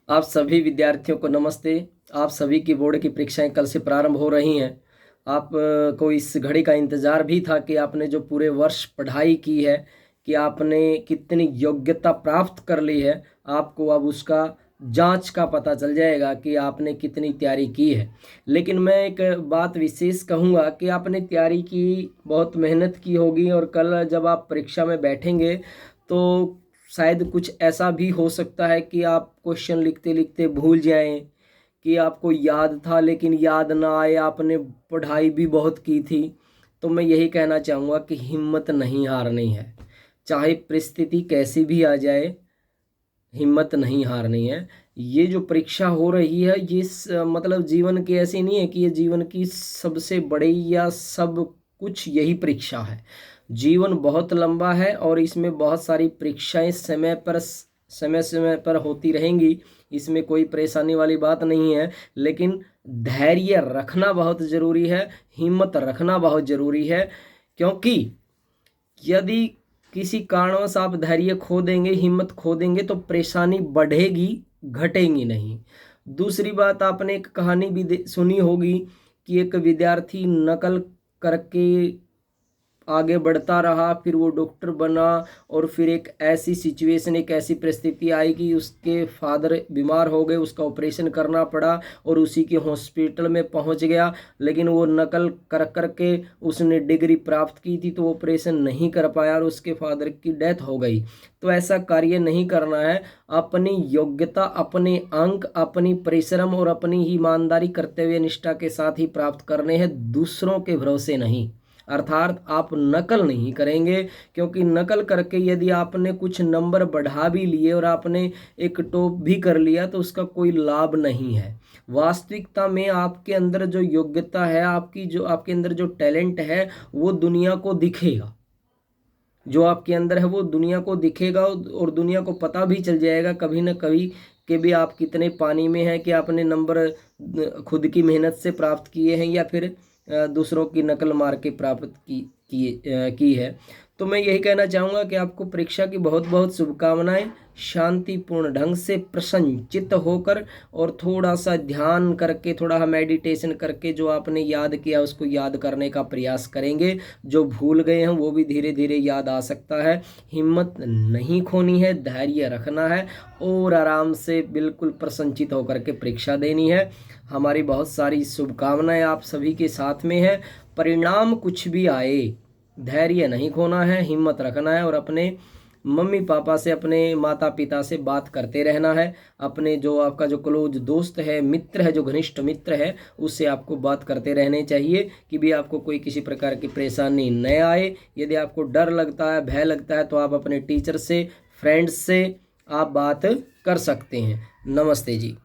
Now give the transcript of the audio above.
आप सभी विद्यार्थियों को नमस्ते। आप सभी की बोर्ड की परीक्षाएं कल से प्रारंभ हो रही हैं। आप को इस घड़ी का इंतज़ार भी था कि आपने जो पूरे वर्ष पढ़ाई की है, कि आपने कितनी योग्यता प्राप्त कर ली है, आपको अब उसका जांच का पता चल जाएगा कि आपने कितनी तैयारी की है। लेकिन मैं एक बात विशेष कहूँगा कि आपने तैयारी की, बहुत मेहनत की होगी, और कल जब आप परीक्षा में बैठेंगे तो शायद कुछ ऐसा भी हो सकता है कि आप क्वेश्चन लिखते लिखते भूल जाएं, कि आपको याद था लेकिन याद ना आए, आपने पढ़ाई भी बहुत की थी। तो मैं यही कहना चाहूँगा कि हिम्मत नहीं हारनी है, चाहे परिस्थिति कैसी भी आ जाए, हिम्मत नहीं हारनी है। ये जो परीक्षा हो रही है, ये मतलब जीवन की ऐसी नहीं है कि ये जीवन की सबसे बड़ी या सब कुछ यही परीक्षा है। जीवन बहुत लंबा है और इसमें बहुत सारी परीक्षाएं समय समय पर होती रहेंगी। इसमें कोई परेशानी वाली बात नहीं है, लेकिन धैर्य रखना बहुत ज़रूरी है, हिम्मत रखना बहुत ज़रूरी है। क्योंकि यदि किसी कारणवश आप धैर्य खो देंगे, हिम्मत खो देंगे, तो परेशानी बढ़ेगी, घटेगी नहीं। दूसरी बात, आपने एक कहानी भी सुनी होगी कि एक विद्यार्थी नकल करके आगे बढ़ता रहा, फिर वो डॉक्टर बना, और फिर एक ऐसी सिचुएशन, एक ऐसी परिस्थिति आई कि उसके फादर बीमार हो गए, उसका ऑपरेशन करना पड़ा और उसी के हॉस्पिटल में पहुंच गया। लेकिन वो नकल कर करके उसने डिग्री प्राप्त की थी, तो ऑपरेशन नहीं कर पाया और उसके फादर की डेथ हो गई। तो ऐसा कार्य नहीं करना है। अपनी योग्यता, अपने अंक, अपनी परिश्रम और अपनी ही ईमानदारी, कर्तव्य निष्ठा के साथ ही प्राप्त करने हैं, दूसरों के भरोसे नहीं। अर्थात आप नकल नहीं करेंगे, क्योंकि नकल करके यदि आपने कुछ नंबर बढ़ा भी लिए और आपने एक टॉप भी कर लिया, तो उसका कोई लाभ नहीं है। वास्तविकता में आपके अंदर जो योग्यता है, आपके अंदर जो टैलेंट है, वो दुनिया को दिखेगा। जो आपके अंदर है वो दुनिया को दिखेगा, और दुनिया को पता भी चल जाएगा कभी ना कभी कि भी आप कितने पानी में हैं, कि आपने नंबर खुद की मेहनत से प्राप्त किए हैं या फिर दूसरों की नकल मार के प्राप्त की है। तो मैं यही कहना चाहूँगा कि आपको परीक्षा की बहुत बहुत शुभकामनाएं। शांतिपूर्ण ढंग से प्रसन्नचित्त होकर और थोड़ा सा ध्यान करके, थोड़ा मेडिटेशन करके जो आपने याद किया उसको याद करने का प्रयास करेंगे। जो भूल गए हैं वो भी धीरे धीरे याद आ सकता है। हिम्मत नहीं खोनी है, धैर्य रखना है और आराम से बिल्कुल प्रसन्नचित्त होकर के परीक्षा देनी है। हमारी बहुत सारी शुभकामनाएं आप सभी के साथ में है। परिणाम कुछ भी आए, धैर्य नहीं खोना है, हिम्मत रखना है और अपने मम्मी पापा से, अपने माता पिता से बात करते रहना है। अपने जो आपका जो क्लोज दोस्त है, मित्र है, जो घनिष्ठ मित्र है, उससे आपको बात करते रहने चाहिए कि भी आपको कोई किसी प्रकार की परेशानी न आए। यदि आपको डर लगता है, भय लगता है, तो आप अपने टीचर से, फ्रेंड्स से आप बात कर सकते हैं। नमस्ते जी।